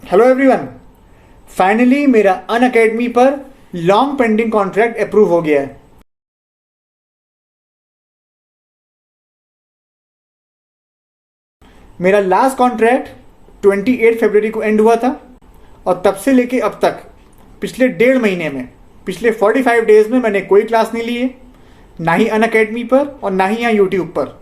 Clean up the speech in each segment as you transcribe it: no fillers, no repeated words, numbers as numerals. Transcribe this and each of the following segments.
Hello everyone, finally मेरा Unacademy पर long pending contract approve हो गया है। मेरा लास्ट कॉन्ट्रैक्ट 28 फरवरी को एंड हुआ था और तब से लेके अब तक पिछले 1.5 महीने में, पिछले 45 डेज में मैंने कोई क्लास नहीं ली है, ना ही अनअकैडमी पर और ना ही यहाँ यूट्यूब पर।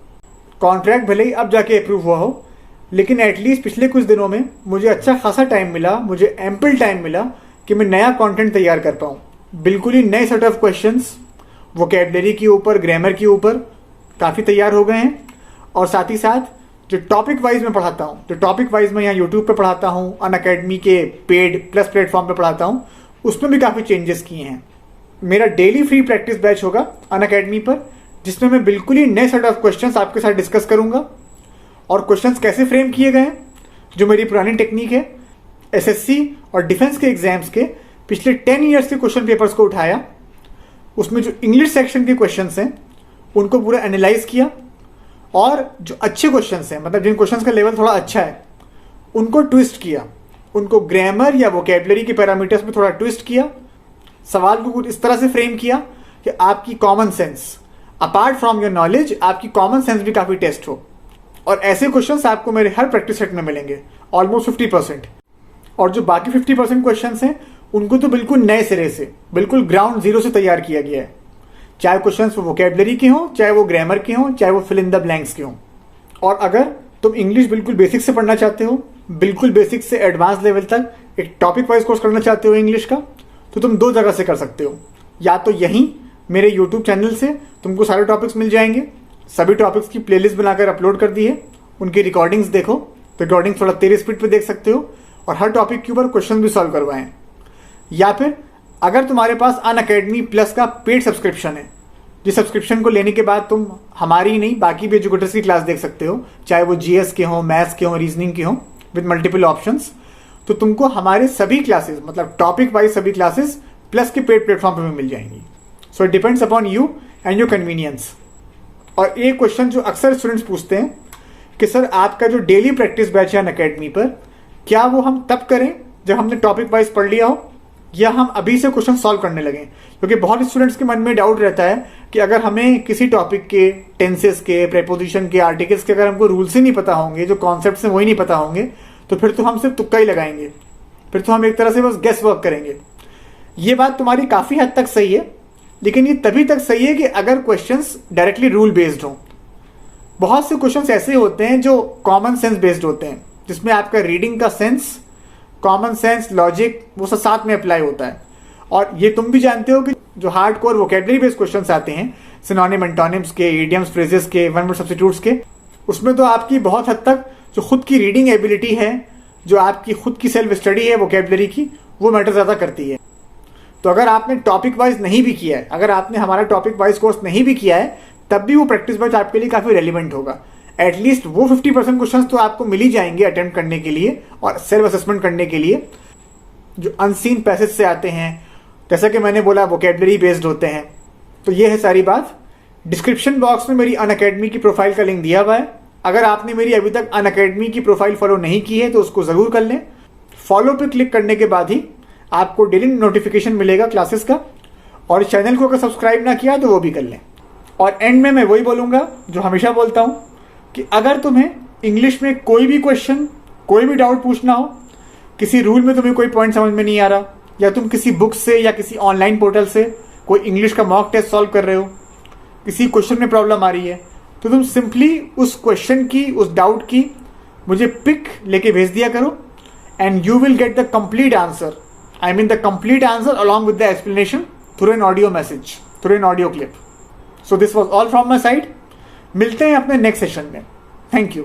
कॉन्ट्रैक्ट भले ही अब जाके अप्रूव हुआ हो, लेकिन एटलीस्ट पिछले कुछ दिनों में मुझे अच्छा खासा टाइम मिला, मुझे एम्पल टाइम मिला कि मैं नया कंटेंट तैयार कर पाऊँ। बिल्कुल ही नए सेट ऑफ क्वेश्चंस वोकैबुलरी के ऊपर, ग्रामर के ऊपर काफ़ी तैयार हो गए हैं। और साथ ही साथ जो टॉपिक वाइज मैं पढ़ाता हूँ, जो टॉपिक वाइज मैं यहाँ यूट्यूब पे पढ़ाता हूँ, अनअकैडमी के पेड प्लस प्लेटफॉर्म पे पढ़ाता हूँ, उसमें भी काफ़ी चेंजेस किए हैं। मेरा डेली फ्री प्रैक्टिस बैच होगा अनअकैडमी पर, जिसमें मैं बिल्कुल ही नए सेट ऑफ क्वेश्चंस आपके साथ डिस्कस करूँगा। और क्वेश्चंस कैसे फ्रेम किए गए हैं, जो मेरी पुरानी टेक्निक है, एसएससी और डिफेंस के एग्जाम्स के पिछले 10 ईयर्स के क्वेश्चन पेपर्स को उठाया, उसमें जो इंग्लिश सेक्शन के क्वेश्चंस हैं उनको पूरा एनालाइज किया, और जो अच्छे क्वेश्चंस हैं, मतलब जिन क्वेश्चंस का लेवल थोड़ा अच्छा है, उनको ट्विस्ट किया, उनको ग्रामर या वोकैबुलरी के पैरामीटर्स में थोड़ा ट्विस्ट किया। सवाल को कुछ इस तरह से फ्रेम किया कि आपकी common sense, apart from your knowledge, आपकी कॉमन सेंस भी काफ़ी टेस्ट हो। और ऐसे क्वेश्चंस आपको मेरे हर प्रैक्टिस सेट में मिलेंगे, ऑलमोस्ट 50%। और जो बाकी 50% क्वेश्चंस हैं उनको तो बिल्कुल नए सिरे से, बिल्कुल ग्राउंड जीरो से तैयार किया गया है। चाहे क्वेश्चंस वो वोकैबुलरी के हों, चाहे वो ग्रामर के हों, चाहे वो फिल इन द ब्लैंक्स के हों। और अगर तुम इंग्लिश बिल्कुल बेसिक से पढ़ना चाहते हो, बिल्कुल बेसिक से एडवांस लेवल तक एक टॉपिक वाइज कोर्स करना चाहते हो इंग्लिश का, तो तुम 2 जगह से कर सकते हो। या तो यहीं मेरे यूट्यूब चैनल से तुमको सारे टॉपिक्स मिल जाएंगे, सभी टॉपिक्स की प्लेलिस्ट बनाकर अपलोड कर दी है, उनकी रिकॉर्डिंग्स देखो, रिकॉर्डिंग थोड़ा तेज स्पीड पे देख सकते हो, और हर टॉपिक के ऊपर क्वेश्चन भी सॉल्व करवाएं। या फिर अगर तुम्हारे पास अनअकैडमी प्लस का पेड सब्सक्रिप्शन है, जिस सब्सक्रिप्शन को लेने के बाद तुम हमारी ही नहीं बाकी भी एजुकेटर्स की क्लास देख सकते हो, चाहे वो जीएस के हों, मैथ्स के हों, रीजनिंग के हों, विद मल्टीपल ऑप्शंस, तो तुमको हमारे सभी क्लासेस, मतलब टॉपिक वाइज सभी क्लासेस प्लस के पेड प्लेटफॉर्म पर मिल जाएंगी। So it depends upon you and your convenience. और एक क्वेश्चन जो अक्सर स्टूडेंट्स पूछते हैं कि सर आपका जो डेली प्रैक्टिस बैच है अनअकैडमी पर, क्या वो हम तब करें जब हमने टॉपिक वाइज पढ़ लिया हो, या हम अभी से क्वेश्चन सॉल्व करने लगें? क्योंकि बहुत स्टूडेंट्स के मन में डाउट रहता है कि अगर हमें किसी टॉपिक के टेंसेस के, प्रेपोजिशन के, आर्टिकल्स के अगर हमको रूल्स ही नहीं पता होंगे, जो कॉन्सेप्ट्स हैं वही नहीं पता होंगे, तो फिर तो हम सिर्फ तुक्का ही लगाएंगे, फिर तो हम एक तरह से बस गेस वर्क करेंगे। ये बात तुम्हारी काफ़ी हद तक सही है, लेकिन ये तभी तक सही है कि अगर क्वेश्चंस डायरेक्टली रूल बेस्ड हों। बहुत से क्वेश्चंस ऐसे होते हैं जो कॉमन सेंस बेस्ड होते हैं, जिसमें आपका रीडिंग का सेंस, कॉमन सेंस, लॉजिक, वो सब साथ में अप्लाई होता है। और ये तुम भी जानते हो कि जो hard core vocabulary based questions आते हैं, सिनोनिम, एंटोनिम्स के, इडियम्स, फ्रेजेस के, वन वर्ड सब्स्टिट्यूट्स के, उसमें तो आपकी बहुत हद तक जो खुद की रीडिंग एबिलिटी है, जो आपकी खुद की सेल्फ स्टडी है वोकैबुलरी की, वो मैटर ज़्यादा करती है। तो अगर आपने टॉपिक वाइज नहीं भी किया है, अगर आपने हमारा टॉपिक वाइज कोर्स नहीं भी किया है, तब भी वो प्रैक्टिस बैच आपके लिए काफ़ी रेलिवेंट होगा। एटलीस्ट वो 50% क्वेश्चंस तो आपको मिल ही जाएंगे अटेम्प्ट करने के लिए और सेल्फ असेसमेंट करने के लिए, जो अनसीन पैसेज से आते हैं, जैसा कि मैंने बोला वोकैबुलरी बेस्ड होते हैं। तो ये है सारी बात। डिस्क्रिप्शन बॉक्स में मेरी अनअकैडमी की प्रोफाइल का लिंक दिया हुआ है। अगर आपने मेरी अभी तक अनअकैडमी की प्रोफाइल फॉलो नहीं की है तो उसको ज़रूर कर लें। फॉलो पे क्लिक करने के बाद ही आपको डेली नोटिफिकेशन मिलेगा क्लासेस का, और चैनल को अगर सब्सक्राइब ना किया तो वो भी कर लें। और एंड में मैं वही बोलूँगा जो हमेशा बोलता हूँ कि अगर तुम्हें इंग्लिश में कोई भी क्वेश्चन, कोई भी डाउट पूछना हो, किसी रूल में तुम्हें कोई पॉइंट समझ में नहीं आ रहा, या तुम किसी बुक से या किसी ऑनलाइन पोर्टल से कोई इंग्लिश का मॉक टेस्ट सॉल्व कर रहे हो, किसी क्वेश्चन में प्रॉब्लम आ रही है, तो तुम सिंपली उस क्वेश्चन की, उस डाउट की मुझे पिक लेके भेज दिया करो, and you will get the complete answer. I mean the complete answer along with the explanation through an audio message, through an audio clip. So this was all from my side. मिलते हैं अपने next session में। Thank you.